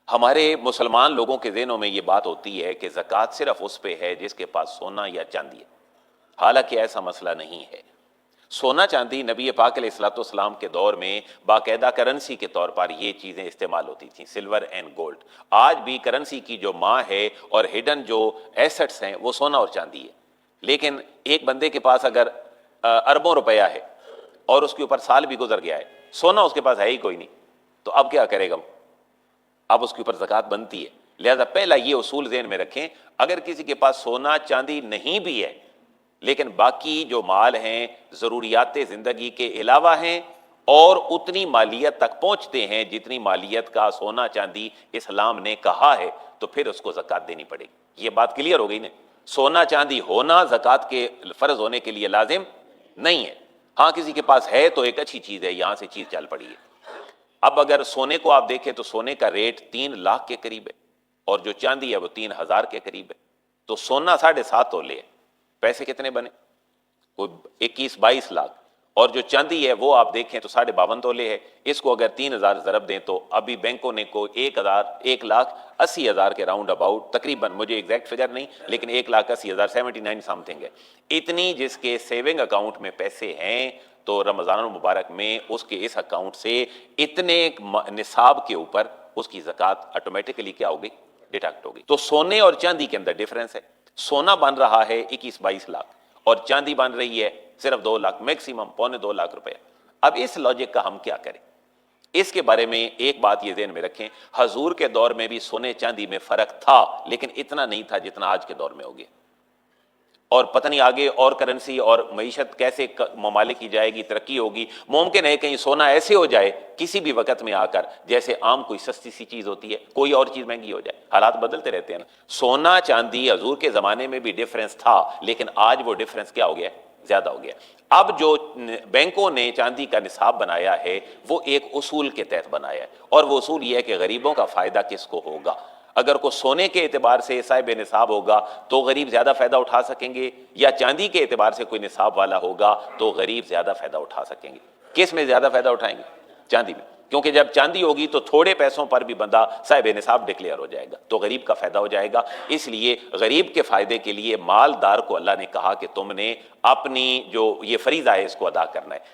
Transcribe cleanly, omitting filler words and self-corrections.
ہمارے مسلمان لوگوں کے ذہنوں میں یہ بات ہوتی ہے کہ زکوٰۃ صرف اس پہ ہے جس کے پاس سونا یا چاندی ہے، حالانکہ ایسا مسئلہ نہیں ہے۔ سونا چاندی نبی پاک علیہ الصلوۃ والسلام کے دور میں باقاعدہ کرنسی کے طور پر یہ چیزیں استعمال ہوتی تھیں، سلور اینڈ گولڈ۔ آج بھی کرنسی کی جو ماں ہے اور ہڈن جو ایسٹس ہیں وہ سونا اور چاندی ہے، لیکن ایک بندے کے پاس اگر اربوں روپیہ ہے اور اس کے اوپر سال بھی گزر گیا ہے، سونا اس کے پاس ہے ہی کوئی نہیں، تو اب کیا کرے گا؟ اب اس کے اوپر زکوٰۃ بنتی ہے۔ لہذا پہلا یہ اصول ذہن میں رکھیں، اگر کسی کے پاس سونا چاندی نہیں بھی ہے لیکن باقی جو مال ہیں ضروریات زندگی کے علاوہ ہیں اور اتنی مالیت تک پہنچتے ہیں جتنی مالیت کا سونا چاندی اسلام نے کہا ہے، تو پھر اس کو زکوٰۃ دینی پڑے گی۔ یہ بات کلیئر ہو گئی نا؟ سونا چاندی ہونا زکوٰۃ کے فرض ہونے کے لیے لازم نہیں ہے۔ ہاں کسی کے پاس ہے تو ایک اچھی چیز ہے، یہاں سے چیز چل پڑی ہے۔ اب اگر سونے کو آپ دیکھیں تو سونے کا ریٹ 3 لاکھ کے قریب ہے اور جو چاندی ہے وہ 3,000 کے قریب ہے، تو سونا 7.5 تولے ہے، پیسے کتنے بنے؟ کوئی 21-22 لاکھ، اور جو چاندی ہے وہ آپ دیکھیں تو 52.5 تولے ہے۔ اس کو اگر 3,000 ضرب دیں تو ابھی بینکوں نے کو 1,80,000 کے راؤنڈ اباؤٹ تقریباً، مجھے ایگزیکٹ فگر نہیں لیکن 1,80,000 79 سم تھنگ ہے، اتنی جس کے سیونگ اکاؤنٹ میں پیسے ہیں، تو رمضان المبارک میں اس کے اس اکاؤنٹ سے اتنے نصاب کے اوپر اس کی زکوٰۃ آٹومیٹکلی کیا ہوگی؟ ڈیڈکٹ ہوگی۔ تو سونے اور چاندی کے اندر ڈیفرنس ہے، سونا بن رہا ہے 21-22 لاکھ اور چاندی بن رہی ہے صرف 2 لاکھ، میکسیمم 1.25 لاکھ روپے۔ اب اس لاجک کا ہم کیا کریں؟ اس کے بارے میں ایک بات یہ ذہن میں رکھیں، حضور کے دور میں بھی سونے چاندی میں فرق تھا لیکن اتنا نہیں تھا جتنا آج کے دور میں ہو گیا، اور پتہ نہیں آگے اور کرنسی اور معیشت کیسے ممالک کی جائے گی، ترقی ہوگی، ممکن ہے کہیں سونا ایسے ہو جائے کسی بھی وقت میں آ کر جیسے عام کوئی سستی سی چیز ہوتی ہے، کوئی اور چیز مہنگی ہو جائے، حالات بدلتے رہتے ہیں نا۔ سونا چاندی حضور کے زمانے میں بھی ڈیفرنس تھا لیکن آج وہ ڈیفرنس کیا ہو گیا؟ زیادہ ہو گیا۔ اب جو بینکوں نے چاندی کا نصاب بنایا ہے وہ ایک اصول کے تحت بنایا ہے، اور وہ اصول یہ ہے کہ غریبوں کا فائدہ کس کو ہوگا۔ اگر کوئی سونے کے اعتبار سے صاحب نصاب ہوگا تو غریب زیادہ فائدہ اٹھا سکیں گے، یا چاندی کے اعتبار سے کوئی نصاب والا ہوگا تو غریب زیادہ فائدہ اٹھا سکیں گے۔ کس میں زیادہ فائدہ اٹھائیں گے؟ چاندی میں، کیونکہ جب چاندی ہوگی تو تھوڑے پیسوں پر بھی بندہ صاحب نصاب ڈکلیئر ہو جائے گا، تو غریب کا فائدہ ہو جائے گا۔ اس لیے غریب کے فائدے کے لیے مالدار کو اللہ نے کہا کہ تم نے اپنی جو یہ فریضہ ہے اس کو ادا کرنا ہے۔